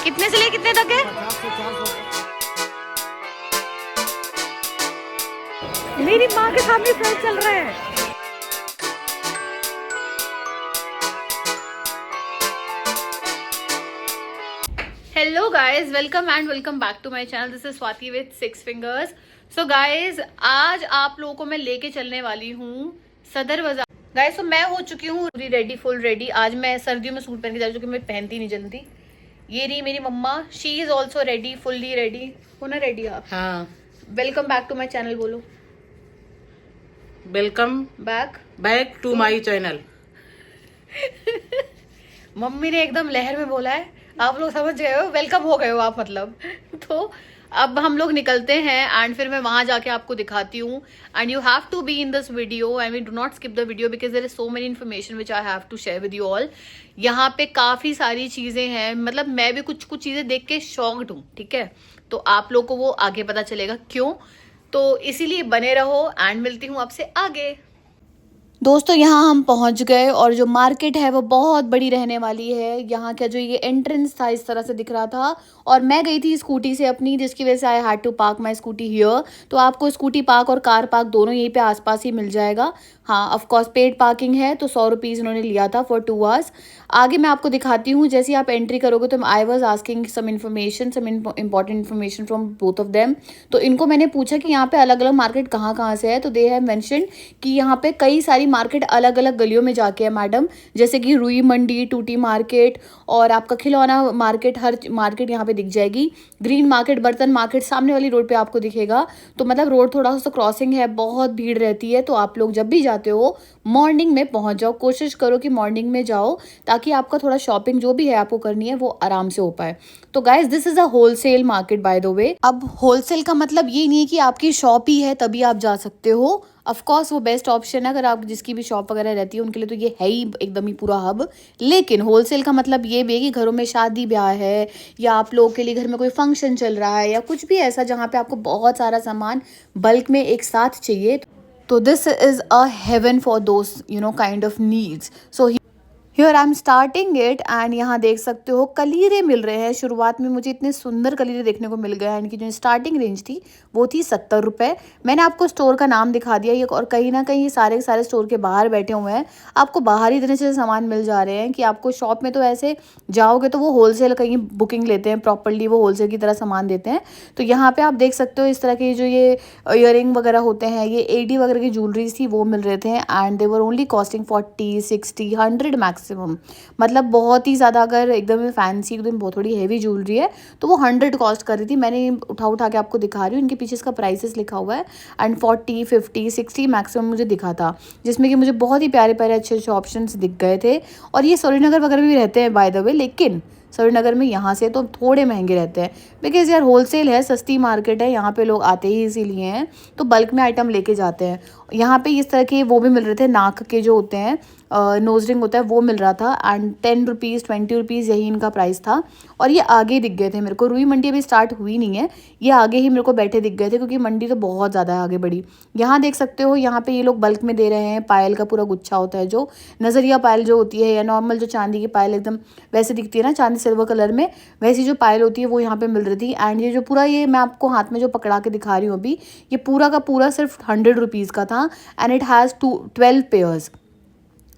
कितने से ले कितने तक है? 50 से 400। मेरी माँ के सामने प्राइस चल रहा है। Hello guys, welcome and welcome back to my channel. This is Swati with six fingers. So guys, आज आप लोगों को मैं लेके चलने वाली हूँ सदर बाजार। गाइज, तो मैं हो चुकी हूँ रेडी, फुल रेडी। आज मैं सर्दियों में सूट पहन के जा चुकी हूँ, मैं पहनती नहीं जल्दी। ये रही मेरी मम्मा, she is also ready, fully ready. हो ना रेडी आप? हाँ, welcome back to my channel बोलो। Welcome back to my channel. मम्मी ने एकदम लहर में बोला है, आप लोग समझ गए हो, वेलकम हो गए हो आप मतलब। तो अब हम लोग निकलते हैं एंड फिर मैं वहां जाके आपको दिखाती हूँ। And you have to be in this video, and we do not skip the video because there is so many information which I have to share with you all. यहाँ पे काफी सारी चीजें हैं, मतलब मैं भी कुछ कुछ चीजें देख के शॉक्ड हूँ, ठीक है? तो आप लोग को वो आगे पता चलेगा क्यों, तो इसीलिए बने रहो एंड मिलती हूँ आपसे आगे। दोस्तों, यहाँ हम पहुँच गए और जो मार्केट है वो बहुत बड़ी रहने वाली है। यहाँ का जो ये एंट्रेंस था इस तरह से दिख रहा था, और मैं गई थी स्कूटी से अपनी, जिसकी वजह से I had to park my scooty here. तो आपको स्कूटी पार्क और कार पार्क दोनों यहीं पे आसपास ही मिल जाएगा। हाँ, ऑफकोर्स पेड पार्किंग है, तो 100 रुपीज़ इन्होंने लिया था फॉर 2 आवर्स। आगे मैं आपको दिखाती हूँ। जैसे आप एंट्री करोगे तो I was asking some information, some important information from both of them. तो इनको मैंने पूछा कि यहाँ पे अलग अलग मार्केट कहाँ कहाँ से है, तो दे हैव मेंशन कि यहाँ पे कई सारी मार्केट अलग अलग गलियों में जाके है मैडम। जैसे कि रुई मंडी, टूटी मार्केट और आपका खिलौना मार्केट, हर मार्केट यहाँ पे दिख जाएगी। ग्रीन मार्केट, बर्तन मार्केट सामने वाली रोड पे आपको दिखेगा। तो मतलब रोड थोड़ा सा क्रॉसिंग है, बहुत भीड़ रहती है। तो आप लोग जब भी जाते हो मॉर्निंग में पहुंच जाओ, कोशिश करो कि मॉर्निंग में जाओ, ताकि आपका थोड़ा शॉपिंग जो भी है आपको करनी है वो आराम से हो पाए। तो guys, this is a wholesale market by the way. अब होलसेल का मतलब ये नहीं है कि आपकी शॉप ही है तभी आप जा सकते हो। ऑफ कोर्स वो बेस्ट ऑप्शन है, अगर आप जिसकी भी शॉप वगैरह रहती है उनके लिए तो ये है ही एकदम ही पूरा हब। लेकिन होलसेल का मतलब ये भी है कि घरों में शादी ब्याह है, या आप लोगों के लिए घर में कोई फंक्शन चल रहा है, या कुछ भी ऐसा जहाँ पे आपको बहुत सारा सामान बल्क में एक साथ चाहिए, तो this is a haven for those kind of needs. So here I am starting it, and यहाँ देख सकते हो कलीरे मिल रहे हैं। शुरुआत में मुझे इतने सुंदर कलीरे देखने को मिल गए। इनकी जो स्टार्टिंग रेंज थी वो थी 70 रुपये। मैंने आपको स्टोर का नाम दिखा दिया ये, और कहीं ना कहीं ये सारे के सारे स्टोर के बाहर बैठे हुए हैं। आपको बाहर ही इतने से सामान मिल जा रहे हैं कि आपको शॉप में तो ऐसे जाओगे तो वो होलसेल कहीं बुकिंग लेते हैं, प्रॉपरली वो होलसेल की तरह सामान देते हैं। तो यहाँ पे आप देख सकते हो इस तरह के जो ये ईयरिंग वगैरह होते हैं, ये एडी वगैरह की ज्वेलरीज थी वो मिल रहे थे। And they were only costing 40, 60, 100 maximum. मतलब बहुत ही ज़्यादा, अगर एकदम फैंसी एकदम बहुत थोड़ी हैवी ज्वेलरी है तो वो 100 कॉस्ट कर रही थी। मैंने उठा के आपको दिखा रही हूँ, इनके पीछे इसका प्राइसेस लिखा हुआ है। एंड 40, 50, 60 मैक्सिमम मुझे दिखा था, जिसमें कि मुझे बहुत ही प्यारे प्यारे अच्छे अच्छे ऑप्शन दिख गए थे। और ये सरीनगर वगैरह भी रहते हैं बाय द वे, लेकिन सरीनगर में यहाँ से तो थोड़े महंगे रहते हैं, बिकॉज यार होलसेल है, सस्ती मार्केट है, यहाँ पे लोग आते ही इसीलिए हैं, तो बल्क में आइटम लेके जाते हैं। यहाँ पे इस तरह के वो भी मिल रहे थे, नाक के जो होते हैं, नोज रिंग होता है वो मिल रहा था। एंड 10 रुपीज़, 20 रुपीज़ यही इनका प्राइस था। और ये आगे दिख गए थे मेरे को। रुई मंडी अभी स्टार्ट हुई नहीं है, ये आगे ही मेरे को बैठे दिख गए थे, क्योंकि मंडी तो बहुत ज़्यादा है आगे बड़ी। यहाँ देख सकते हो, यहाँ पे ये लोग बल्क में दे रहे हैं। पायल का पूरा गुच्छा होता है, जो नज़रिया पायल जो होती है, या नॉर्मल जो चांदी की पायल एकदम वैसे दिखती है ना, चांदी सिल्वर कलर में, वैसी जो पायल होती है वो यहाँ पे मिल रही थी। एंड ये जो पूरा, ये मैं आपको हाथ में जो पकड़ा के दिखा रही हूँ अभी, ये पूरा का पूरा सिर्फ 100 रुपीज़ का था। And it has 12 pairs.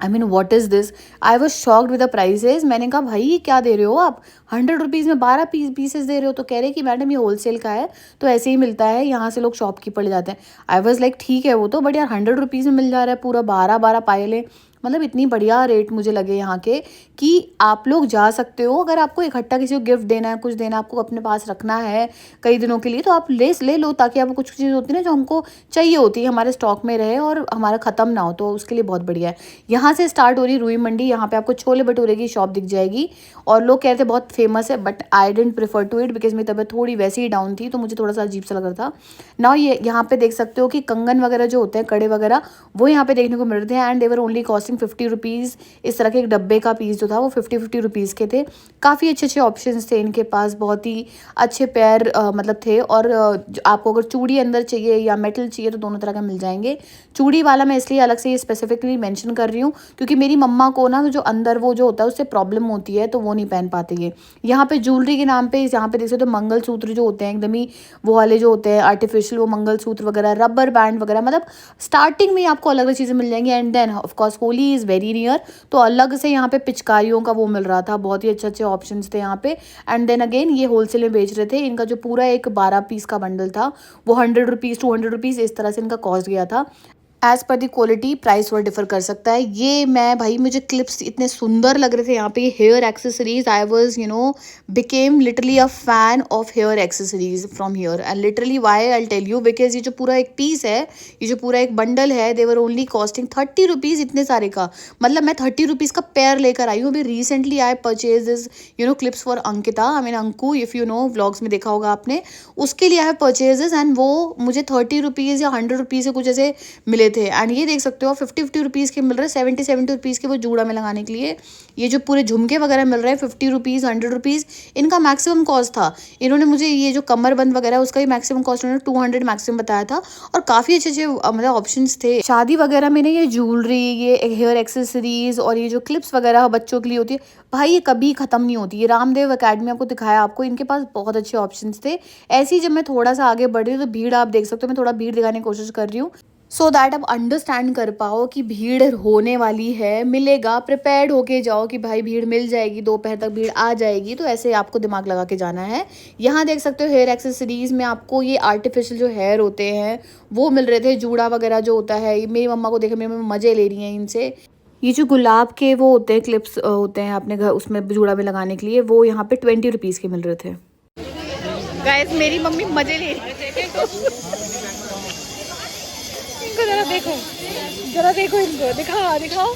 I mean what is this, I was shocked with the prices. मैंने कहा भाई ये क्या दे रहे हो आप, 100 रुपीज़ में 12 पीसेस दे रहे हो। तो कह रहे कि मैडम ये होलसेल का है, तो ऐसे ही मिलता है, यहाँ से लोग शॉपकीपर ले जाते हैं। आई वॉज लाइक ठीक है वो तो, बट यार 100 रुपीज़ में मिल जा रहा है पूरा 12 पायलें। मतलब इतनी बढ़िया रेट मुझे लगे यहाँ के, कि आप लोग जा सकते हो। अगर आपको इकट्ठा किसी को गिफ्ट देना है, कुछ देना, आपको अपने पास रखना है कई दिनों के लिए, तो आप ले लो, ताकि आपको कुछ चीज़ होती है ना जो हमको चाहिए होती है, हमारे स्टॉक में रहे और हमारा ख़त्म ना हो, तो उसके लिए बहुत बढ़िया है। यहाँ से स्टार्ट हो रही रुई मंडी। यहाँ पे आपको छोले भटूरे की शॉप दिख जाएगी, और लोग कहते हैं बहुत फेमस है, but I don't prefer to it, because मेरी तबीयत थोड़ी वैसे ही डाउन थी, तो मुझे थोड़ा सा अजीब सा लग रहा था ना। ये यहाँ पे देख सकते हो कि कंगन वगैरह जो होते हैं, कड़े वगैरह, वो यहाँ पे देखने को मिल रहे थे। And they were only costing costing 50 rupees. इस तरह के एक डब्बे का पीस जो था वो 50 रुपीज़ के थे। काफ़ी अच्छे अच्छे ऑप्शंस थे इनके पास, बहुत ही अच्छे पैर मतलब थे। और आपको अगर चूड़ी अंदर चाहिए या मेटल चाहिए तो दोनों तरह का मिल जाएंगे। चूड़ी वाला मैं इसलिए अलग से ये स्पेसिफिकली मेंशन कर रही हूँ क्योंकि मेरी मम्मा को ना जो अंदर वो जो होता है उससे प्रॉब्लम होती है, तो वो नहीं पहन पाते ये। यहाँ पे ज्वेलरी के नाम पे यहाँ पे देख सकते हो मंगलसूत्र जो होते हैं एकदम ही वो वाले जो होते हैं आर्टिफिशियल, वो मंगलसूत्र वगैरह, रबर बैंड वगैरह, मतलब स्टार्टिंग में आपको अलग अलग चीज़ें मिल जाएंगी। And then of course Holi is very near, तो अलग से यहाँ पे पिचकारियों का वो मिल रहा था। बहुत ही अच्छे अच्छे ऑप्शंस थे यहाँ पे। एंड देन अगेन ये होलसेल में बेच रहे थे। इनका जो पूरा एक 12 पीस का बंडल था वो 100 रुपीज़ 200 रुपीज़ इस तरह से इनका कॉस्ट गया था। एज़ पर दी क्वालिटी प्राइस और डिफर कर सकता है। ये मैं भाई मुझे क्लिप्स इतने सुंदर लग रहे थे यहाँ पे। Hair accessories, I was became literally a fan of hair accessories from here. And literally why I tell you, because ये जो पूरा एक पीस है, ये जो पूरा एक बंडल है, देवर ओनली कॉस्टिंग 30 रुपीज़ इतने सारे का। मतलब मैं 30 रुपीज़ का पेयर लेकर आई हूँ। अभी recently I purchase this clips for Ankita, I mean Anku, if you know vlogs में देखा होगा आपने, उसके लिए आई हैव परचेजेस। एंड वो मुझे 30 रुपीज़ या 100 रुपीज़ से कुछ ऐसे मिले थे। एंड ये देख सकते हो 50 रुपीज़ के मिल रहे हैं, 70 रुपीज़ के वो जूड़ा में लगाने के लिए। ये जो पूरे झुमके वगैरह मिल रहे हैं 50 रुपीज़ 100 रुपीज़, इनका मैक्सिमम कॉस्ट था। इन्होंने मुझे ये जो कमरबंद वगैरह उसका ही मैक्सिमम कॉस्ट उन्होंने 200 मैक्सिमम बताया था। और काफ़ी अच्छे अच्छे मतलब ऑप्शंस थे। शादी वगैरह में ना ये ज्वेलरी, ये हेयर एक्सेसरीज और ये जो क्लिप्स वगैरह बच्चों के लिए होती है, भाई ये कभी ख़त्म नहीं होती। ये रामदेव अकेडमी आपको दिखाया, आपको इनके पास बहुत अच्छे ऑप्शंस थे। ऐसे ही जब मैं थोड़ा सा आगे बढ़ रही हूँ तो भीड़ आप देख सकते हो, मैं थोड़ा भीड़ दिखाने की कोशिश कर रही हूँ सो दैट आप अंडरस्टैंड कर पाओ कि भीड़ होने वाली है, मिलेगा, प्रिपेयर्ड होके जाओ कि भाई भीड़ मिल जाएगी, दोपहर तक भीड़ आ जाएगी। तो ऐसे आपको दिमाग लगा के जाना है। यहाँ देख सकते हो हेयर एक्सेसरीज़ में आपको ये आर्टिफिशियल जो हेयर होते हैं वो मिल रहे थे। जूड़ा वगैरह जो होता है, मेरी मम्मा को देखे मेरी मम्मा मज़े ले रही हैं इनसे। ये जो गुलाब के वो होते हैं क्लिप्स होते हैं अपने घर उसमें जूड़ा में लगाने के लिए, वो यहाँ पे 20 रुपीज़ के मिल रहे थे। गाइस मेरी मम्मी मज़े ले रही है। इनको जरा देखो इनको दिखाओ।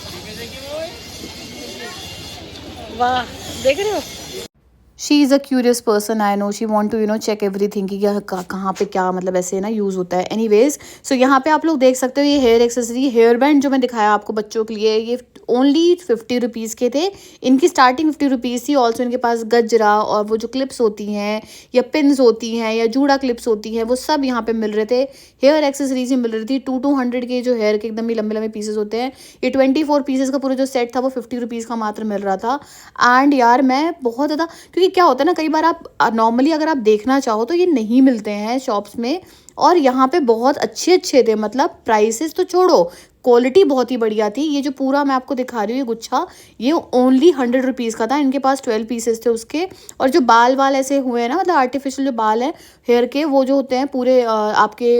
वाह, देख रहे हो। She is a curious person, I know, she want to check everything कि कहाँ पे क्या मतलब ऐसे ना यूज़ होता है। एनीवेज सो यहाँ पे आप लोग देख सकते हो ये हेयर एक्सेसरी, हेयर बैंड जो मैं दिखाया आपको बच्चों के लिए, ये ओनली 50 रुपीज़ के थे। इनकी स्टार्टिंग 50 रुपीज़ थी। ऑल्सो इनके पास गजरा और वो जो क्लिप्स होती हैं या पिन्स होती हैं या जूड़ा क्लिप्स होती हैं वो सब यहाँ पे मिल रहे थे। हेयर एक्सेसरीज ही मिल रही थी। 200 के जो हेयर के एकदम ही लंबे लंबे पीसेस होते हैं, ये 24 पीसेस का पूरा जो सेट था वो 50 रुपीज़ का मात्र मिल रहा था। एंड यार मैं बहुत ज़्यादा, क्योंकि क्या होता है ना, कई बार आप नॉर्मली अगर आप देखना चाहो तो ये नहीं मिलते हैं शॉप्स में, और यहाँ पे बहुत अच्छे अच्छे थे। मतलब प्राइसेस तो छोड़ो, क्वालिटी बहुत ही बढ़िया थी। ये जो पूरा मैं आपको दिखा रही हूँ ये गुच्छा, ये ओनली 100 रुपीज़ का था। इनके पास 12 पीसेस थे उसके। और जो बाल ऐसे हुए हैं ना, मतलब आर्टिफिशियल जो बाल हैं हेयर के, वो जो होते हैं पूरे आपके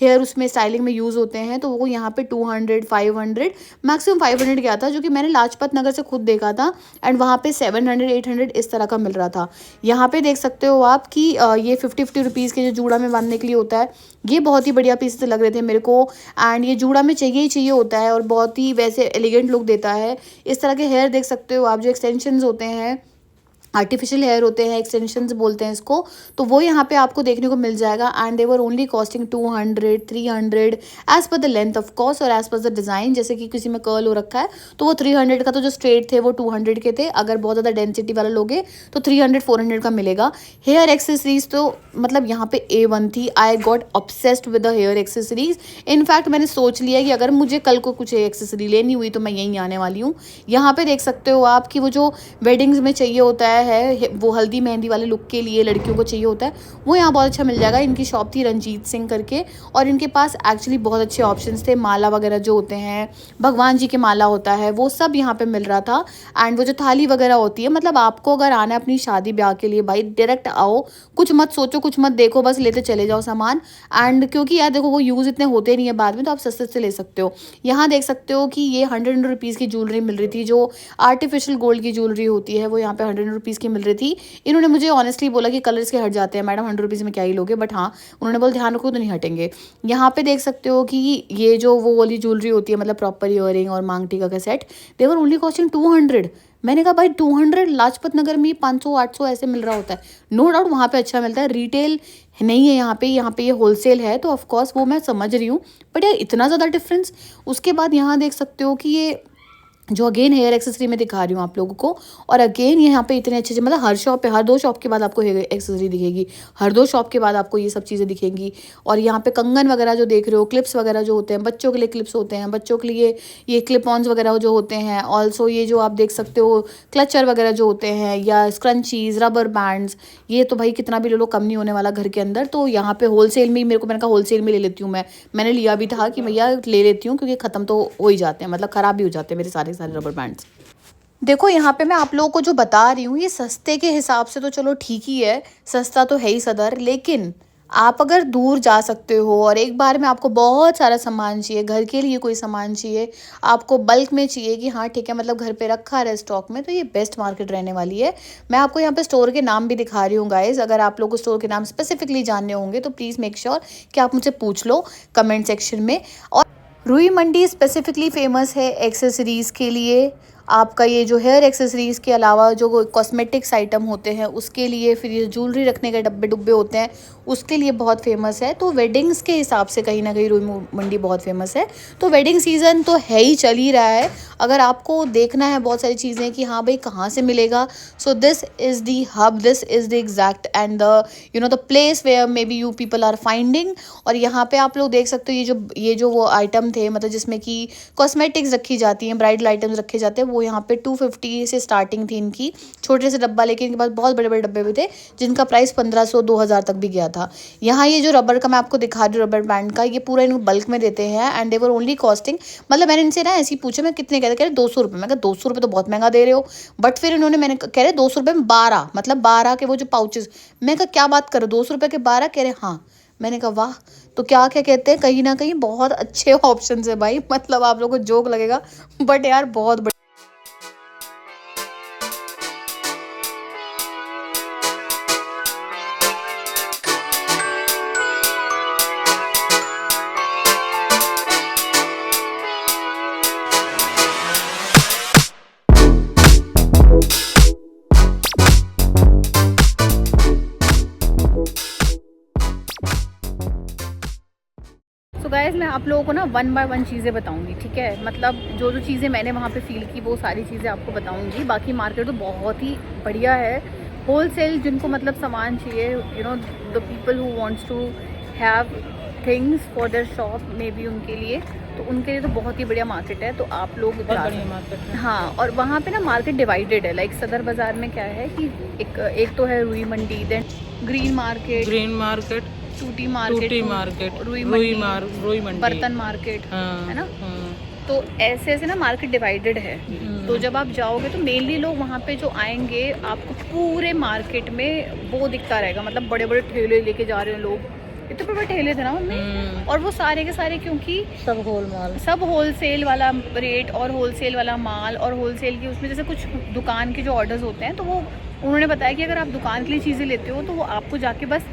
हेयर उसमें स्टाइलिंग में यूज़ होते हैं, तो वो यहाँ पे 200 500 मैक्सिमम 500 गया था, जो कि मैंने लाजपत नगर से खुद देखा था। एंड वहाँ पे 700 800 इस तरह का मिल रहा था। यहाँ पे देख सकते हो आप कि ये 50 रुपीज़ के जो जूड़ा में बांधने के लिए होता है, ये बहुत ही बढ़िया पीस लग रहे थे मेरे को। एंड ये जूड़ा में चाहिए ही चाहिए होता है और बहुत ही वैसे एलिगेंट लुक देता है। इस तरह के हेयर देख सकते हो आप, जो एक्सटेंशंस होते हैं, आर्टिफिशियल हेयर होते हैं, एक्सटेंशंस बोलते हैं इसको, तो वो यहाँ पे आपको देखने को मिल जाएगा। And they were only costing 200 300 as per the length of course और एज पर द डिज़ाइन। जैसे कि किसी में कर्ल हो रखा है तो वो 300 का, तो जो स्ट्रेट थे वो 200 के थे। अगर बहुत ज़्यादा डेंसिटी वाला लोगे तो 300 400 का मिलेगा। हेयर एक्सेसरीज तो मतलब यहाँ पे A1 थी। I got obsessed with the hair accessories. In fact मैंने सोच लिया कि अगर मुझे कल को कुछ एक्सेसरी लेनी हुई तो मैं यहीं आने वाली हूँ। यहाँ पे देख सकते हो आप कि वो जो वेडिंग्स में चाहिए होता है वो हल्दी मेहंदी वाले लुक के लिए लड़कियों को चाहिए होता है, वो यहाँ बहुत अच्छा मिल जाएगा। इनकी शॉप थी रंजीत सिंह करके, और इनके पास एक्चुअली बहुत अच्छे ऑप्शंस थे। माला वगैरह जो होते हैं, भगवान जी के माला होता है, वो सब यहाँ पे मिल रहा था। एंड वो जो थाली वगैरह होती है, मतलब आपको अगर आना है अपनी शादी ब्याह के लिए, भाई डायरेक्ट आओ, कुछ मत सोचो, कुछ मत देखो, बस लेते चले जाओ सामान। एंड क्योंकि यार देखो वो यूज़ इतने होते नहीं है बाद में, तो आप सस्ते से ले सकते हो। यहाँ देख सकते हो कि ये 100 रुपीज़ की ज्वेलरी मिल रही थी। जो आर्टिफिशियल गोल्ड की ज्वेलरी होती है वो यहाँ पे 100 रुपीज़ की मिल रही थी। इन्होंने मुझे ऑनेस्टली बोला कि कलर्स के हट जाते हैं मैडम, 100 रुपीज़ में क्या ही लोगे, बट हाँ उन्होंने बोला ध्यान रखो तो नहीं हटेंगे। यहाँ पे देख सकते हो कि ये जो वो वाली ज्वेलरी होती है, मतलब प्रॉपर इयरिंग और मांग टीका का set, they were only costing 200। मैंने कहा भाई 200 लाजपत नगर में 500 800 ऐसे मिल रहा होता है। नो डाउट वहाँ पे अच्छा मिलता है, रिटेल नहीं है यहाँ पे ये होलसेल है, तो ऑफकोर्स वो मैं समझ रही हूँ, बट यार इतना ज़्यादा डिफरेंस। उसके बाद यहाँ देख सकते हो कि ये जो अगेन हेयर एक्सेसरी में दिखा रही हूँ आप लोगों को। और अगेन यहाँ पे इतने अच्छे मतलब हर शॉप पे, हर 2 शॉप के बाद आपको हेयर एक्सेसरी दिखेगी, हर 2 शॉप के बाद आपको ये सब चीज़ें दिखेंगी। और यहाँ पे कंगन वगैरह जो देख रहे हो, क्लिप्स वगैरह जो होते हैं, बच्चों के लिए क्लिप्स होते हैं, बच्चों के लिए ये क्लिप ऑन्स वगैरह जो होते हैं। ऑल्सो ये जो आप देख सकते हो क्लचर वगैरह जो होते हैं, या स्क्रंचीज, रबर बैंड्स, ये तो भाई कितना भी ले लो कम नहीं होने वाला घर के अंदर। तो यहाँ पे होलसेल में मेरे को, मैंने कहा होलसेल में ले लेती हूँ मैंने लिया भी था कि भैया ले लेती हूँ, क्योंकि ख़त्म तो हो ही जाते हैं, मतलब ख़राब भी हो जाते हैं मेरे सारे रबर बैंड्स। देखो यहाँ पे मैं आप लोगों को जो बता रही हूँ, ये सस्ते के हिसाब से तो चलो ठीक ही है, सस्ता तो है ही सदर। लेकिन आप अगर दूर जा सकते हो और एक बार में आपको बहुत सारा सामान चाहिए, घर के लिए कोई सामान चाहिए, आपको बल्क में चाहिए कि हाँ ठीक है मतलब घर पे रखा रहे स्टॉक में, तो ये बेस्ट मार्केट रहने वाली है। मैं आपको यहाँ पे स्टोर के नाम भी दिखा रही हूँ गाइज। अगर आप लोग को स्टोर के नाम स्पेसिफिकली जानने होंगे तो प्लीज़ मेक श्योर कि आप मुझसे पूछ लो कमेंट सेक्शन में। और रुई मंडी स्पेसिफिकली फेमस है एक्सेसरीज़ के लिए, आपका ये जो हेयर एक्सेसरीज़ के अलावा जो कॉस्मेटिक्स आइटम होते हैं उसके लिए, फिर ये ज्वेलरी रखने के डब्बे डुब्बे होते हैं उसके लिए बहुत फेमस है। तो वेडिंग्स के हिसाब से कहीं ना कहीं रुई मंडी बहुत फेमस है। तो वेडिंग सीज़न तो है ही, चल ही रहा है। अगर आपको देखना है बहुत सारी चीज़ें कि हाँ भाई कहाँ से मिलेगा, so this is the hub, this is the exact and the the place where may be you people are finding. और यहाँ पे आप लोग देख सकते हो ये जो वो आइटम थे, मतलब जिसमें कि कॉस्मेटिक्स रखी जाती हैं, ब्राइडल आइटम्स रखे जाते हैं, वो यहाँ पे 250 से स्टार्टिंग थी इनकी, छोटे से डब्बा, लेकिन इनके पास बहुत बड़े बड़े डब्बे भी थे जिनका प्राइस 1500-2000 तक भी गया था। यहाँ ये जो रबर का मैं आपको दिखा रही हूँ, रबर बैंड का, ये पूरा इनको बल्क में देते हैं and they were only costing, मतलब मैंने इनसे ना ऐसे ही पूछा मैं कितने कह रहे 200 रुपये। मैं कहा 200 रुपये तो बहुत महंगा दे रहे हो, बट फिर इन्होंने, मैंने कह रहे 200 रुपये में 12, मतलब 12 के वो जो पाउचेस। मैं कहा क्या बात करो 200 रुपये के 12, कह रहे हाँ। मैंने कहा वाह। तो क्या क्या कहते हैं, कहीं ना कहीं बहुत अच्छे ऑप्शन है भाई, मतलब आप लोगों को जोक लगेगा बट यार बहुत तो गाइज़ मैं आप लोगों को ना 1 बाय 1 चीज़ें बताऊंगी, ठीक है। मतलब जो जो चीज़ें मैंने वहाँ पे फील की वो सारी चीज़ें आपको बताऊंगी। बाकी मार्केट तो बहुत ही बढ़िया है, होलसेल जिनको मतलब सामान चाहिए, the people who wants to have things for their shop, may be उनके लिए, तो उनके लिए तो बहुत ही बढ़िया मार्केट है। तो आप लोग हाँ, और वहाँ पे ना मार्केट डिवाइडेड है। लाइक सदर बाज़ार में क्या है कि एक तो है रुई मंडी, देन ग्रीन मार्केट, टूटी मार्केट, रुई मंडी, बर्तन मार्केट, है ना। तो ऐसे ऐसे ना मार्केट डिवाइडेड है। तो जब आप जाओगे तो मेनली लोग वहाँ पे जो आएंगे, आपको पूरे मार्केट में वो दिखता रहेगा, मतलब बड़े बड़े ठेले लेके जा रहे हैं लोग, इतने बड़े ठेले थे ना उनमें। और वो सारे के सारे, क्योंकि सब होलसेल वाला रेट और होलसेल वाला माल और होलसेल की उसमें जैसे कुछ दुकान के जो ऑर्डर्स होते हैं, तो वो उन्होंने बताया कि अगर आप दुकान के लिए चीज़ें लेते हो तो वो आपको जाके बस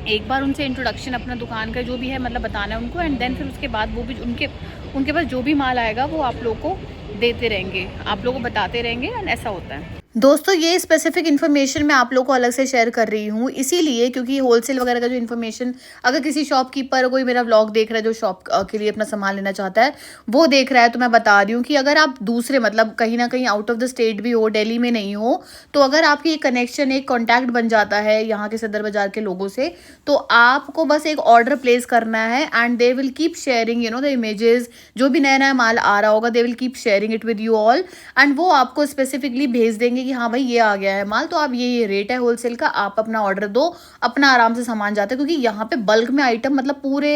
एक बार उनसे इंट्रोडक्शन अपना दुकान का जो भी है मतलब बताना है उनको, एंड देन फिर उसके बाद वो भी उनके पास जो भी माल आएगा वो आप लोगों को देते रहेंगे, आप लोगों को बताते रहेंगे, एंड ऐसा होता है। दोस्तों ये स्पेसिफिक इन्फॉर्मेशन मैं आप लोगों को अलग से शेयर कर रही हूँ इसीलिए क्योंकि होलसेल वगैरह का जो इन्फॉर्मेशन, अगर किसी शॉपकीपर कोई मेरा व्लॉग देख रहा है जो शॉप के लिए अपना सामान लेना चाहता है वो देख रहा है, तो मैं बता रही हूँ कि अगर आप दूसरे मतलब कहीं ना कहीं आउट ऑफ द स्टेट भी हो, दिल्ली में नहीं हो, तो अगर आपकी एक कनेक्शन, एक कॉन्टैक्ट बन जाता है यहाँ के सदर बाजार के लोगों से, तो आपको बस एक ऑर्डर प्लेस करना है and they will keep sharing the images, जो भी नया नया माल आ रहा होगा they will keep sharing it with you all, and वो आपको स्पेसिफिकली भेज देंगे कि हाँ भाई ये आ गया है माल, तो आप ये रेट है होलसेल का, आप अपना ऑर्डर दो, अपना आराम से सामान जाता है। क्योंकि यहाँ पे बल्क में आइटम मतलब पूरे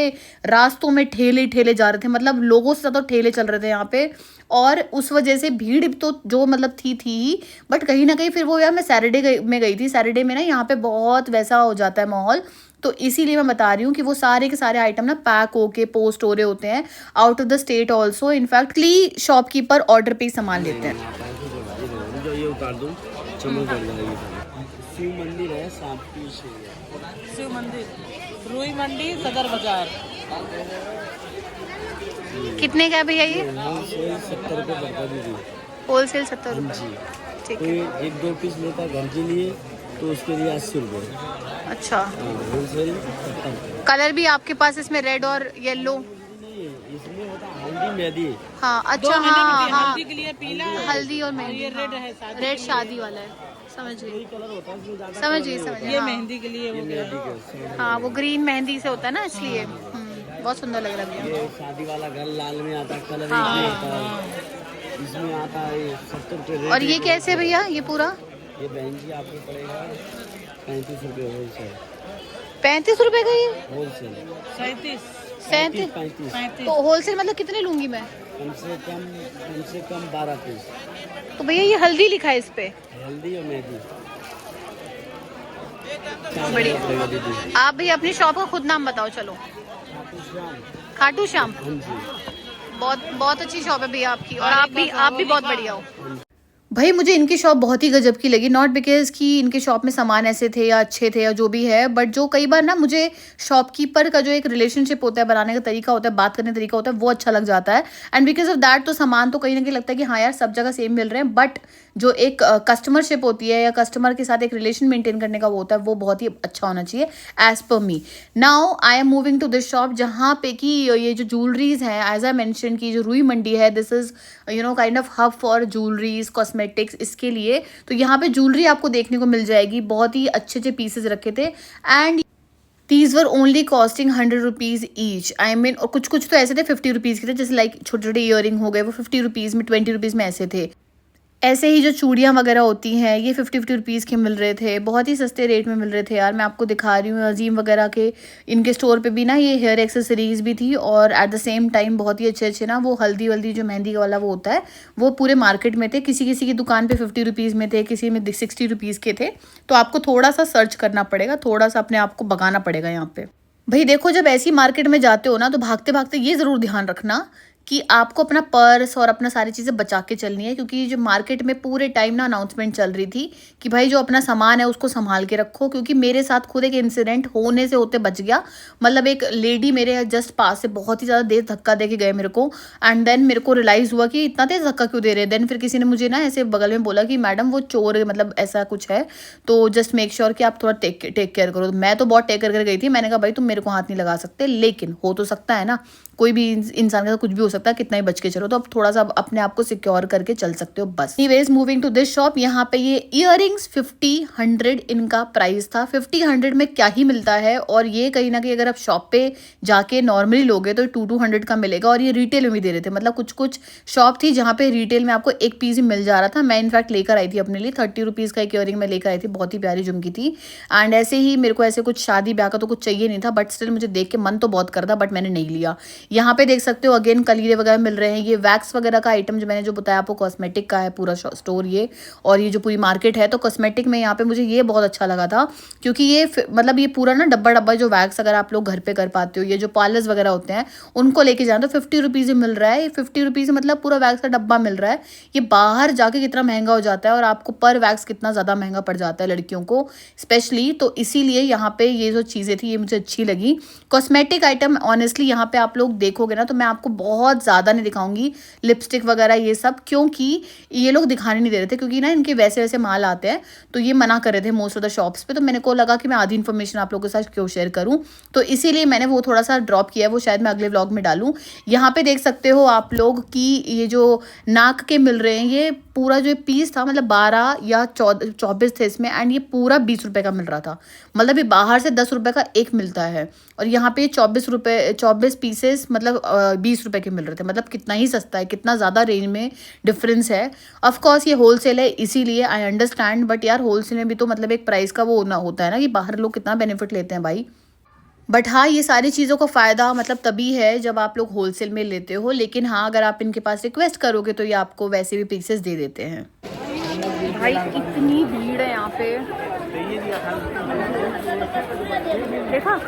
रास्तों में ठेले जा रहे थे, मतलब लोगों से ज़्यादा ठेले चल रहे थे यहाँ पे, और उस वजह से भीड़ तो जो मतलब थी ही, बट कहीं ना कहीं फिर वो यार मैं सैटरडे में गई थी, सैटरडे में ना यहाँ पे बहुत वैसा हो जाता है माहौल, तो इसीलिए मैं बता रही हूँ कि वो सारे के सारे आइटम ना पैक होके पोस्ट हो रहे होते हैं out of the state also. In fact shopkeeper order पे ही सामान लेते हैं। ये उतार दूं, चमक बढ़ जाएगी। शिव मंदिर है, शिव मंदिर, रुई मंडी, सदर बाजार। कितने का है भैया ये? 70 रुपये पड़ता दीदी, होलसेल 70 रुपये। ठीक है, कोई 1-2 पीस लेता है घर के लिए तो उसके लिए 80 रुपये। अच्छा, होलसेल 70। कलर भी आपके पास इसमें रेड और येलो? नहीं, इसमें होता है हल्दी मेहंदी। हाँ दो अच्छा, है ना हाँ बेटी, हाँ, हल्दी के लिए पीला है, हल्दी और और मेहंदी, ये रेड है शादी रेड के लिए। शादी वाला है, समझ गई कलर होता है इसमें ज्यादा समझ कलर गई नहीं समझ होता। गई। ये हाँ मेहंदी के लिए हो गया। हाँ, वो ग्रीन मेहंदी से होता है ना इसलिए। बहुत सुंदर लग रहा है भैया। ये शादी वाला घर लाल में आता है, कलर हाँ। इसमें होता है, इसमें आता है 70 रुपये और ये कैसे भैया ये पूरा? ये बहन जी आपको पड़ेगा 35 रुपये होलसेल। 35 रुपए का ये? होलसेल 37 37? 35 35 तो होलसेल मतलब कितने लूंगी मैं? कम से कम 12 पीस। तो भैया ये हल्दी लिखा है इस पे। हल्दी और मेहंदी। बढ़िया। पड़ेगा दीदी। आप भैया अपनी शॉप का खुद नाम बताओ चलो। खाटू श्याम। खाटू श्याम। हाँ जी। बहुत बहुत अच्छी शॉप है भैया आपकी, और आप भी बहुत बढ़िया हो। भाई मुझे इनकी शॉप बहुत ही गजब की लगी, नॉट बिकॉज कि इनके शॉप में सामान ऐसे थे या अच्छे थे या जो भी है, बट जो कई बार ना मुझे शॉपकीपर का जो एक रिलेशनशिप होता है, बनाने का तरीका होता है, बात करने का तरीका होता है, वो अच्छा लग जाता है। एंड बिकॉज ऑफ दैट तो सामान तो कहीं ना कहीं लगता है कि हाँ यार सब जगह सेम मिल रहे हैं, बट जो एक कस्टमरशिप होती है या कस्टमर के साथ एक रिलेशन मेंटेन करने का वो होता है, वो बहुत ही अच्छा होना चाहिए as per me. Now I am moving to this shop जहाँ पे कि ये जो ज्वेलरीज हैं, एज आई मेंशन की जो रुई मंडी है, this is kind of hub for jewelleries cosmetics इसके लिए। तो यहाँ पे ज्वेलरी आपको देखने को मिल जाएगी, बहुत ही अच्छे अच्छे पीसेज रखे थे। And these were only costing 100 rupees each. I mean और कुछ कुछ तो ऐसे थे 50 रुपीज़ के थे, जैसे लाइक छोटे छोटे ईयरिंग हो गए, वो 50 रुपीज़ में 20 रुपीज़ में ऐसे थे। ऐसे ही जो चूड़ियाँ वगैरह होती हैं ये 50 रुपीज़ के मिल रहे थे, बहुत ही सस्ते रेट में मिल रहे थे यार। मैं आपको दिखा रही हूँ अजीम वगैरह के इनके स्टोर पे भी ना ये हेयर एक्सेसरीज भी थी, और एट द सेम टाइम बहुत ही अच्छे अच्छे ना वो हल्दी वल्दी जो मेहंदी वाला वो होता है वो पूरे मार्केट में थे। किसी किसी की दुकान पे 50 रुपीज़ में थे, किसी में 60 रुपीज़ के थे। तो आपको थोड़ा सा सर्च करना पड़ेगा, थोड़ा सा अपने आप को भगाना पड़ेगा यहाँ पे। भाई देखो जब ऐसी मार्केट में जाते हो ना तो भागते भागते ये ज़रूर ध्यान रखना कि आपको अपना पर्स और अपना सारी चीज़ें बचा के चलनी है, क्योंकि जो मार्केट में पूरे टाइम ना अनाउंसमेंट चल रही थी कि भाई जो अपना सामान है उसको संभाल के रखो। क्योंकि मेरे साथ खुद एक इंसिडेंट होने से होते बच गया। मतलब एक लेडी मेरे जस्ट पास से बहुत ही ज़्यादा देर धक्का दे के गए मेरे को, एंड देन मेरे को रियलाइज़ हुआ कि इतना तेज़ धक्का क्यों दे रहे हैं। देन फिर किसी ने मुझे ना ऐसे बगल में बोला कि मैडम वो चोर मतलब ऐसा कुछ है, तो जस्ट मेक श्योर कि आप थोड़ा टेक केयर करो। मैं तो बहुत टेक करके गई थी, मैंने कहा भाई तुम मेरे को हाथ नहीं लगा सकते, लेकिन हो तो सकता है ना, कोई भी इंसान के साथ कुछ भी हो सकता है, कितना ही बच के चलो। तो अब थोड़ा सा अपने आप को सिक्योर करके चल सकते हो बस। Anyways moving to this shop, यहाँ पे ये इयररिंग्स 50-100 इनका प्राइस था। 50-100 में क्या ही मिलता है, और ये कहीं ना कहीं अगर आप शॉप पे जाके नॉर्मली लोगे तो 200-100 का मिलेगा, और ये रिटेल में भी दे रहे थे। मतलब कुछ कुछ शॉप थी जहाँ पे रिटेल में आपको एक पीस ही मिल जा रहा था। मैं इनफैक्ट लेकर आई थी अपने लिए 30 रुपीज़ का एक इयररिंग मैं लेकर आई थी, बहुत ही प्यारी झुमकी थी। एंड ऐसे ही मेरे को ऐसे कुछ शादी ब्याह का तो कुछ चाहिए नहीं था, बट स्टिल मुझे देख के मन तो बहुत कर था, बट मैंने नहीं लिया। यहाँ पे देख सकते हो अगेन कलीरे वगैरह मिल रहे हैं। ये वैक्स वगैरह का आइटम जो मैंने जो बताया आपको, कॉस्मेटिक का है पूरा स्टोर ये, और ये जो पूरी मार्केट है। तो कॉस्मेटिक में यहाँ पे मुझे ये बहुत अच्छा लगा था, क्योंकि ये मतलब ये पूरा ना डब्बा डब्बा जो वैक्स अगर आप लोग घर पे कर पाते हो, ये जो पार्लर्स वगैरह होते हैं उनको लेके जाना, तो 50 रुपीज़ मिल रहा है। 50 रुपीज़ मतलब पूरा वैक्स का डब्बा मिल रहा है। ये बाहर जाके कितना महंगा हो जाता है, और आपको पर वैक्स कितना ज़्यादा महंगा पड़ जाता है लड़कियों को स्पेशली। तो इसीलिए यहाँ पे ये जो चीज़ें थी ये मुझे अच्छी लगी। कॉस्मेटिक आइटम ऑनेस्टली यहाँ पे आप लोग देखोगे ना तो मैं आपको बहुत ज़्यादा नहीं दिखाऊंगी, लिपस्टिक वगैरह ये सब, क्योंकि ये लोग दिखाने नहीं दे रहे थे, क्योंकि ना इनके वैसे वैसे माल आते हैं, तो ये मना कर रहे थे मोस्ट ऑफ द शॉप्स पे। तो मैंने को लगा कि मैं आधी इन्फॉर्मेशन आप लोगों के साथ क्यों शेयर करूँ, तो इसीलिए मैंने वो थोड़ा सा ड्रॉप किया है, वो शायद मैं अगले व्लॉग में डालूँ। यहाँ पे देख सकते हो आप लोग कि ये जो नाक के मिल रहे हैं, ये पूरा जो पीस था मतलब 12 या 24 थे इसमें, एंड ये पूरा 20 रुपये का मिल रहा था। मतलब ये बाहर से 10 रुपये का एक मिलता है, और यहाँ पे 24 पीसेस मतलब 20 रुपये के मिल रहे थे। मतलब कितना ही सस्ता है, कितना ज़्यादा रेंज में डिफरेंस है। ऑफ कोर्स ये होलसेल है इसीलिए आई अंडरस्टैंड, बट यार होलसेल में भी तो मतलब एक प्राइस का वो ना होता है ना, कि बाहर लोग कितना बेनिफिट लेते हैं भाई। बट हाँ ये सारी चीज़ों का फ़ायदा मतलब तभी है जब आप लोग होलसेल में लेते हो, लेकिन हाँ अगर आप इनके पास रिक्वेस्ट करोगे तो ये आपको वैसे भी पीसेस दे देते हैं। भाई कितनी भीड़ है यहाँ पे, देखा।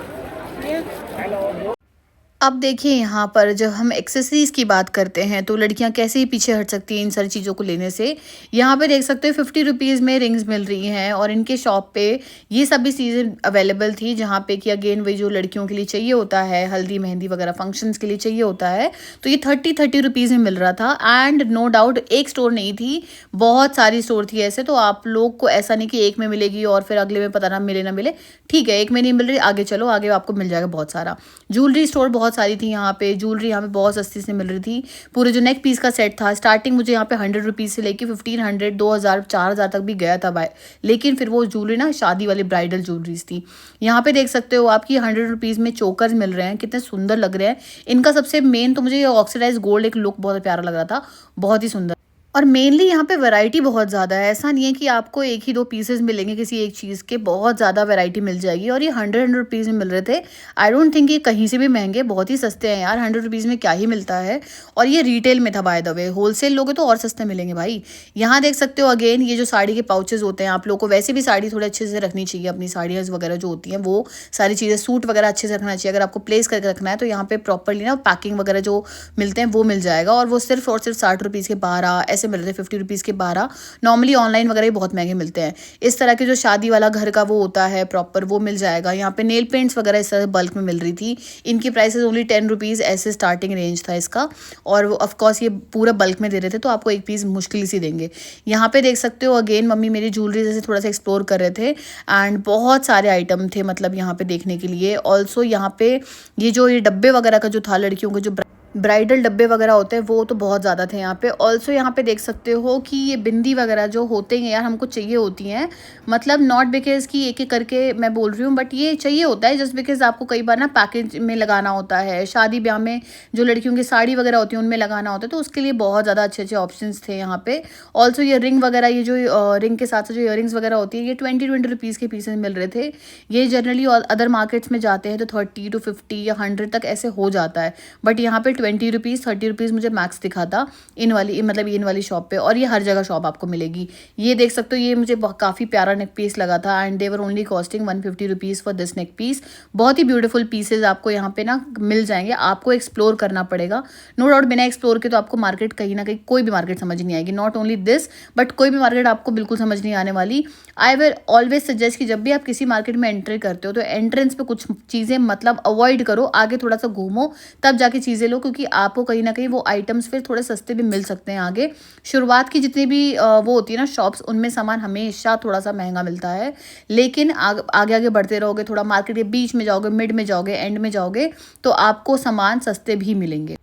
अब देखिए यहाँ पर जब हम एक्सेसरीज़ की बात करते हैं तो लड़कियाँ कैसे ही पीछे हट सकती हैं इन सारी चीज़ों को लेने से। यहाँ पे देख सकते हो 50 रुपीज़ में रिंग्स मिल रही हैं, और इनके शॉप पे ये सभी चीज़ें अवेलेबल थी, जहाँ पे कि अगेन वही जो लड़कियों के लिए चाहिए होता है, हल्दी मेहंदी वगैरह फंक्शंस के लिए चाहिए होता है, तो ये 30 रुपीज़ में मिल रहा था। एंड नो डाउट एक स्टोर नहीं थी, बहुत सारी स्टोर थी ऐसे। तो आप लोग को ऐसा नहीं कि एक में मिलेगी और फिर अगले में पता ना मिले, ठीक है एक में नहीं मिल रही, आगे चलो, आगे आपको मिल जाएगा बहुत सारा। ज्वेलरी स्टोर बहुत बहुत सारी थी यहाँ पे ज्वेलरी, यहाँ पे बहुत सस्ती से मिल रही थी। पूरे जो नेक पीस का सेट था, स्टार्टिंग मुझे यहाँ पे 100 रुपीज़ से लेके 1500, 2000, 4000 तक भी गया था भाई। लेकिन फिर वो ज्वेलरी ना शादी वाली ब्राइडल ज्वेलरीज थी। यहाँ पे देख सकते हो आपकी 100 रुपीज़ में चोकर्स मिल रहे हैं, कितने सुंदर लग रहे हैं। इनका सबसे मेन तो मुझे ये ऑक्सीडाइज गोल्ड एक लुक बहुत प्यारा लग रहा था, बहुत ही सुंदर। और मेनली यहाँ पे वैरायटी बहुत ज़्यादा है, ऐसा नहीं है कि आपको एक ही दो पीसेस मिलेंगे किसी एक चीज़ के, बहुत ज़्यादा वैरायटी मिल जाएगी। और ये 100 रुपीज़ में मिल रहे थे। आई डोंट थिंक ये कहीं से भी महंगे, बहुत ही सस्ते हैं यार। 100 रुपीज़ में क्या ही मिलता है। और ये रिटेल में था बाय द वे, होलसेल लोगे तो और सस्ते मिलेंगे भाई। यहाँ देख सकते हो अगेन ये जो साड़ी के पाउचेज होते हैं, आप लोग को वैसे भी साड़ी थोड़े अच्छे से रखनी चाहिए, अपनी साड़ियाँ वगैरह जो होती हैं वो सारी चीज़ें, सूट वगैरह अच्छे से रखना चाहिए। अगर आपको प्लेस करके रखना है तो यहाँ पे प्रॉपरली ना पैकिंग वगैरह जो मिलते हैं वो मिल जाएगा। और वो सिर्फ और सिर्फ 60 रुपीज़ के 12 ऐसे मिल रहे थे, 50 रुपीज़ के 12। नॉर्मली ऑनलाइन वगैरह भी बहुत महंगे मिलते हैं। इस तरह के जो शादी वाला घर का वो होता है प्रॉपर, वो मिल जाएगा। यहाँ पे नेल पेंट्स वगैरह इस तरह बल्क में मिल रही थी। इनकी प्राइसेस ओनली 10 रुपीज़ ऐसे स्टार्टिंग रेंज था इसका। और वो ऑफकोर्स ये पूरा बल्क में दे रहे थे तो आपको एक पीस मुश्किल से देंगे। यहाँ पे देख सकते हो अगेन मम्मी मेरी ज्वेलरी जैसे थोड़ा सा एक्सप्लोर कर रहे थे एंड बहुत सारे आइटम थे मतलब यहाँ पे देखने के लिए। ऑल्सो यहाँ पे ये डब्बे वगैरह का जो था, लड़कियों के जो ब्राइडल डब्बे वगैरह होते हैं वो तो बहुत ज़्यादा थे यहाँ पे। ऑल्सो यहाँ पे देख सकते हो कि ये बिंदी वगैरह जो होते हैं यार, हमको चाहिए होती हैं। मतलब नॉट बिकॉज कि एक एक करके मैं बोल रही हूँ, बट ये चाहिए होता है जस्ट बिकॉज आपको कई बार ना पैकेज में लगाना होता है। शादी ब्याह में जो लड़कियों की साड़ी वगैरह होती है उनमें लगाना होता है, तो उसके लिए बहुत ज़्यादा अच्छे अच्छे ऑप्शन थे यहाँ पे। ऑल्सो ये रिंग वगैरह, ये जो रिंग के साथ साथ जो ईयरिंग्स वगैरह होती है, ये 20 रुपीज़ के पीसेस मिल रहे थे। ये जनरली अदर मार्केट्स में जाते हैं तो 30 to 50 या 100 तक ऐसे हो जाता है, बट यहाँ पे 20 रुपीज़ 30 रुपीज़ मुझे मैक्स दिखा था इन वाली शॉप पे। और ये हर जगह शॉप आपको मिलेगी। ये देख सकते हो, ये मुझे काफ़ी प्यारा नेक पीस लगा था and they were only costing 150 rupees for this neck piece. बहुत ही ब्यूटीफुल पीसेज आपको यहाँ पे ना मिल जाएंगे। आपको एक्सप्लोर करना पड़ेगा, नो डाउट। बिना एक्सप्लोर के तो आपको मार्केट कहीं ना कहीं कोई भी मार्केट समझ नहीं आएगी। नॉट ओनली दिस बट कोई भी मार्केट आपको बिल्कुल समझ नहीं आने वाली। आई विल ऑलवेज सजेस्ट कि जब भी आप किसी मार्केट में एंट्री करते हो तो एंट्रेंस पे कुछ चीज़ें मतलब अवॉइड करो, आगे थोड़ा सा घूमो तब जाके चीज़ें लो, क्योंकि आपको कहीं ना कहीं वो आइटम्स फिर थोड़े सस्ते भी मिल सकते हैं आगे। शुरुआत की जितनी भी वो होती है ना शॉप्स, उनमें सामान हमेशा थोड़ा सा महंगा मिलता है, लेकिन आगे आगे बढ़ते रहोगे, थोड़ा मार्केट के बीच में जाओगे, मिड में जाओगे, एंड में जाओगे तो आपको सामान सस्ते भी मिलेंगे।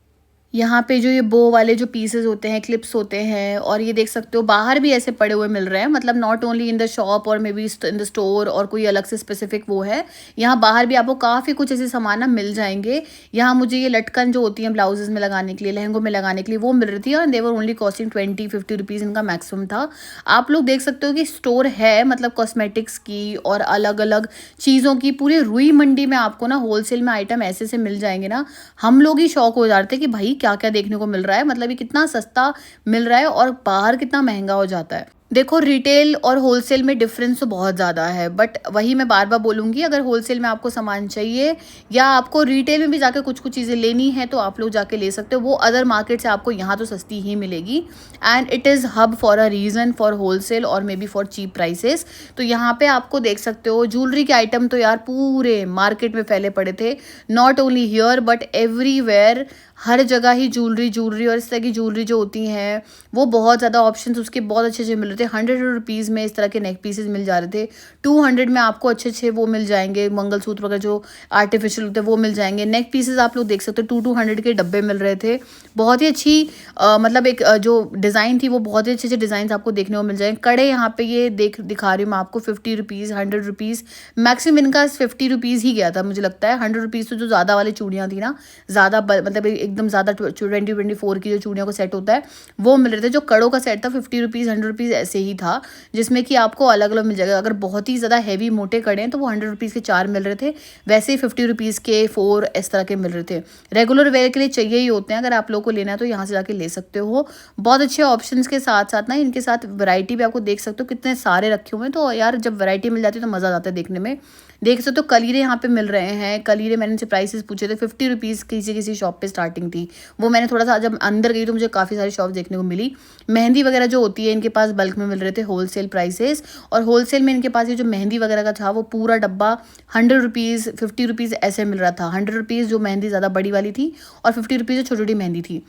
यहाँ पे जो ये बो वाले जो पीसेस होते हैं, क्लिप्स होते हैं, और ये देख सकते हो बाहर भी ऐसे पड़े हुए मिल रहे हैं। मतलब not only in the shop और may be in the store और कोई अलग से स्पेसिफिक वो है, यहाँ बाहर भी आपको काफ़ी कुछ ऐसे सामान ना मिल जाएंगे। यहाँ मुझे ये लटकन जो होती हैं ब्लाउजेज में लगाने के लिए, लहंगों में लगाने के लिए, वो मिल रही थी और देवर ओनली कॉस्टिंग 20-50 रुपीज़ इनका मैक्सिमम था। आप लोग देख सकते हो कि स्टोर है मतलब कॉस्मेटिक्स की और अलग अलग चीज़ों की। पूरे रुई मंडी में आपको ना होलसेल में आइटम ऐसे से मिल जाएंगे ना, हम लोग ही शौक हो जाते हैं कि भाई क्या क्या देखने को मिल रहा है। मतलब ये कितना सस्ता मिल रहा है और बाहर कितना महंगा हो जाता है। देखो रिटेल और होलसेल में डिफरेंस तो बहुत ज़्यादा है, बट वही मैं बार बार बोलूँगी, अगर होलसेल में आपको सामान चाहिए या आपको रिटेल में भी जाके कुछ कुछ चीज़ें लेनी है तो आप लोग जाके ले सकते हो। वो अदर मार्केट से आपको यहाँ तो सस्ती ही मिलेगी and it is hub for a reason for wholesale और may be for cheap prices. तो यहाँ पे आपको देख सकते हो ज्वेलरी के आइटम तो यार पूरे मार्केट में फैले पड़े थे, not only here but everywhere. हर जगह ही ज्वेलरी और इस तरह की ज्वेलरी जो होती हैं वो बहुत ज़्यादा ऑप्शंस उसके बहुत अच्छे अच्छे मिल रहे थे। 100 रुपीज़ में इस तरह के नेक पीसेस मिल जा रहे थे। 200 में आपको अच्छे अच्छे वो मिल जाएंगे, मंगलसूत्र वगैरह जो आर्टिफिशियल होते हैं वो मिल जाएंगे। नेक पीसेस आप लोग देख सकते हो 200 के डब्बे मिल रहे थे। बहुत ही अच्छी मतलब एक जो डिज़ाइन थी वो बहुत ही अच्छे अच्छे डिज़ाइन आपको देखने को मिल जाएंगे। कड़े यहाँ पे ये दिखा रही हूँ मैं आपको 50 रुपीज़, 100 रुपीज़, मैक्सिमम इनका 50 रुपीज़ ही गया था मुझे लगता है। 100 रुपीज़ तो जो ज़्यादा वाली चूड़ियाँ थी ना, ज़्यादा मतलब एकदम ज़्यादा 20-24 की जो चूड़ियों का सेट होता है वो मिल रहे थे। जो कड़ों का सेट था 50 रुपीज़, 100 रुपीज़ ऐसे ही था, जिसमें कि आपको अलग अलग मिल जाएगा। अगर बहुत ही ज़्यादा हैवी मोटे कड़े हैं तो वो 100 रुपीज़ के 4 मिल रहे थे, वैसे ही 50 रुपीज़ के 4 इस तरह के मिल रहे थे। रेगुलर वेयर के लिए चाहिए ही होते हैं, अगर आप लोगों को लेना है तो यहाँ से जाके ले सकते हो। बहुत अच्छे ऑप्शंस के साथ साथ ना इनके साथ वैरायटी भी आपको देख सकते हो, कितने सारे रखे हुए हैं। तो यार जब वैरायटी मिल जाती है तो मज़ा आता है देखने में। देख सकते हो कलीरे यहाँ पे मिल रहे हैं। कलीरे मैंने इनसे प्राइसेस पूछे थे, 50 रुपीज़ किसी शॉप पे स्टार्टिंग थी। वो मैंने थोड़ा सा जब अंदर गई तो मुझे काफ़ी सारी शॉप देखने को मिली। मेहंदी वगैरह जो होती है इनके पास बल्क में मिल रहे थे होलसेल प्राइसेस, और होलसेल में इनके पास ये जो मेहंदी वगैरह का था वो पूरा डब्बा 100 रुपीज़, 50 रुपीज़ ऐसे मिल रहा था। 100 रुपीज़ जो मेहंदी ज़्यादा बड़ी वाली थी और 50 रुपीज़ जो छोटी छोटी मेहंदी थी।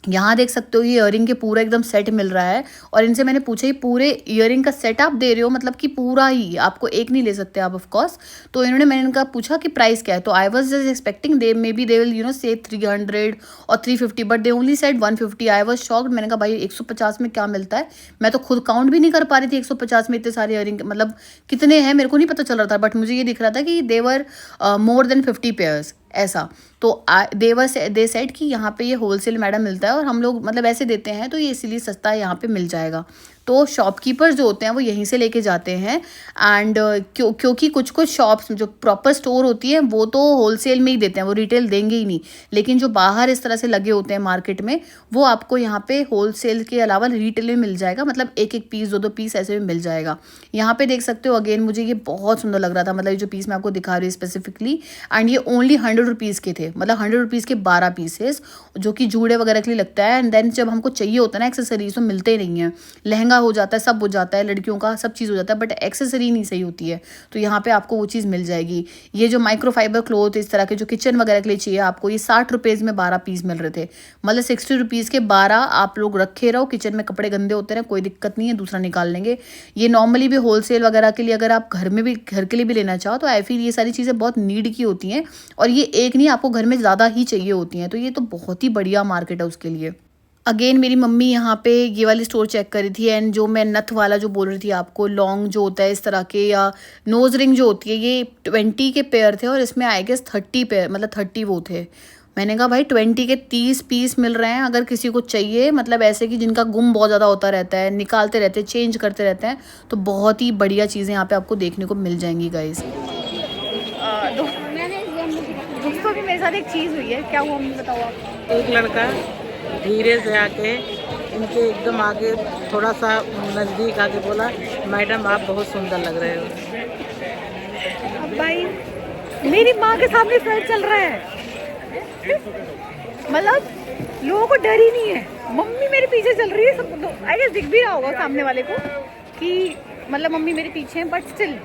यहाँ देख सकते हो ये इयरिंग के पूरा एकदम सेट मिल रहा है। और इनसे मैंने पूछा ये पूरे इयरिंग का सेट आप दे रहे हो, मतलब कि पूरा ही, आपको एक नहीं ले सकते आप ऑफ कोर्स। तो मैंने इनका पूछा कि प्राइस क्या है, तो I was just expecting they may be they will say 300 और 350, but they only said 150। I was shocked. मैंने कहा भाई 150 में क्या मिलता है, मैं तो खुद काउंट भी नहीं कर पा रही थी 150 में इतने सारे इयरिंग, मतलब कितने हैं मेरे को नहीं पता चल रहा था, बट मुझे ये दिख रहा था कि देवर मोर देन 50 पेयर्स ऐसा। तो दे सेड कि यहाँ पे ये होलसेल मैडम मिलता है और हम लोग मतलब ऐसे देते हैं, तो ये इसीलिए सस्ता यहाँ पे मिल जाएगा। तो शॉपकीपर्स जो होते हैं वो यहीं से लेके जाते हैं। एंड क्योंकि कुछ कुछ शॉप्स जो प्रॉपर स्टोर होती है वो तो होलसेल में ही देते हैं, वो रिटेल देंगे ही नहीं। लेकिन जो बाहर इस तरह से लगे होते हैं मार्केट में, वो आपको यहाँ पे होलसेल के अलावा रिटेल में मिल जाएगा, मतलब एक एक पीस 2-2 पीस ऐसे में मिल जाएगा। यहाँ पे देख सकते हो अगेन मुझे ये बहुत सुंदर लग रहा था, मतलब ये जो पीस मैं आपको दिखा रही हूँ स्पेसिफिकली। एंड ये ओनली 100 रुपीज़ के थे, मतलब 100 रुपीज़ के 12 पीसेस, जो कि जूड़े वगैरह के लिए लगता है। एंड देन जब हमको चाहिए होता है ना एक्सेसरीज, तो मिलते ही नहीं है। लहंगा हो जाता है, सब हो जाता है, लड़कियों का सब चीज़ हो जाता है, बट एक्सेसरी नहीं सही होती है। तो यहाँ पे आपको वो चीज़ मिल जाएगी। ये जो माइक्रोफाइबर क्लॉथ इस तरह के जो किचन वगैरह के लिए चाहिए आपको, ये 60 रुपीज़ में 12 पीस मिल रहे थे, मतलब 60 रुपीज़ के 12 आप लोग रखे रहो। किचन में कपड़े गंदे होते हैं, कोई दिक्कत नहीं है, दूसरा निकाल लेंगे। ये नॉर्मली भी होलसेल वगैरह के लिए अगर आप घर के लिए भी लेना चाहो, तो आई फील ये सारी चीज़ें बहुत नीड की होती हैं, और ये एक नहीं आपको घर में ज़्यादा ही चाहिए होती हैं। तो ये तो बहुत ही बढ़िया मार्केट है उसके लिए। अगेन मेरी मम्मी यहाँ पे ये वाली स्टोर चेक करी थी। एंड जो मैं नथ वाला जो बोल रही थी आपको, लॉन्ग जो होता है इस तरह के, या नोज रिंग जो होती है, ये 20 के पेयर थे और इसमें आई गेस 30 पेयर, मतलब 30 वो थे। मैंने कहा भाई 20 के 30 पीस मिल रहे हैं, अगर किसी को चाहिए, मतलब ऐसे कि जिनका गुम बहुत ज़्यादा होता रहता है, निकालते रहते हैं, चेंज करते रहते हैं, तो बहुत ही बढ़िया चीज़ें यहाँ पे आपको देखने को मिल जाएंगी गाइस। दोस्तों भी मेरे साथ एक चीज़ हुई है, क्या हुआ मम्मी बताओ आप। एक लड़का धीरे से आके इनके एकदम आगे थोड़ा सा नज़दीक आके बोला, मैडम आप बहुत सुंदर लग रहे हो। अब भाई मेरी माँ के सामने फ्लर्ट चल रहा है, मतलब लोगों को डर ही नहीं है। मम्मी मेरे पीछे चल रही है, सब आई गेस दिख भी रहा होगा सामने वाले को कि मतलब मम्मी मेरे पीछे है, बट स्टिल।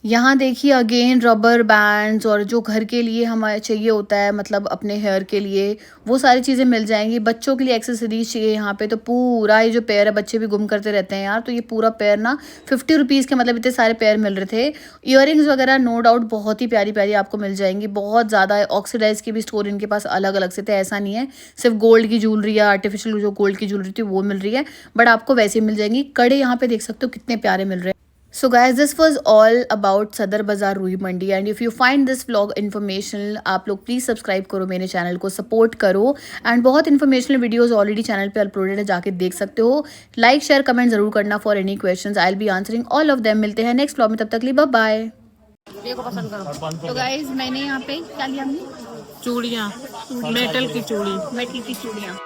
यहाँ देखिए अगेन रबर बैंड्स और जो घर के लिए हमें चाहिए होता है, मतलब अपने हेयर के लिए, वो सारी चीज़ें मिल जाएंगी। बच्चों के लिए एक्सेसरीज चाहिए यहाँ पे, तो पूरा ये जो पेयर है, बच्चे भी गुम करते रहते हैं यार, तो ये पूरा पेयर ना 50 रुपीज़ के, मतलब इतने सारे पेयर मिल रहे थे। ईयरिंग्स वगैरह नो डाउट बहुत ही प्यारी प्यारी आपको मिल जाएंगी, बहुत ज़्यादा। ऑक्सीडाइज के भी स्टोर इनके पास अलग अलग से थे, ऐसा नहीं है सिर्फ गोल्ड की ज्वेलरी या आर्टिफिशियल जो गोल्ड की ज्वेलरी थी वो मिल रही है, बट आपको वैसे मिल जाएंगी। कड़े यहाँ पे देख सकते हो कितने प्यारे मिल रहे हैं। So guys, this was all about Sadar Bazaar Rui Mandi, and if you find this vlog informational, आप लोग प्लीज़ सब्सक्राइब करो मेरे चैनल को, सपोर्ट करो। एंड बहुत इन्फॉर्मेशनल वीडियोस ऑलरेडी चैनल पे अपलोडेड है, जाके देख सकते हो। लाइक शेयर कमेंट जरूर करना for any questions, I will be answering all of them. मिलते हैं नेक्स्ट व्लॉग में, तब तक लिए बाय बाय। ये को पसंद करो। तो गाइज मैंने यहाँ पे क्या लिया, हमने चूड़ियाँ, मेटल की चूड़ी। मेटल की चूड़ियाँ।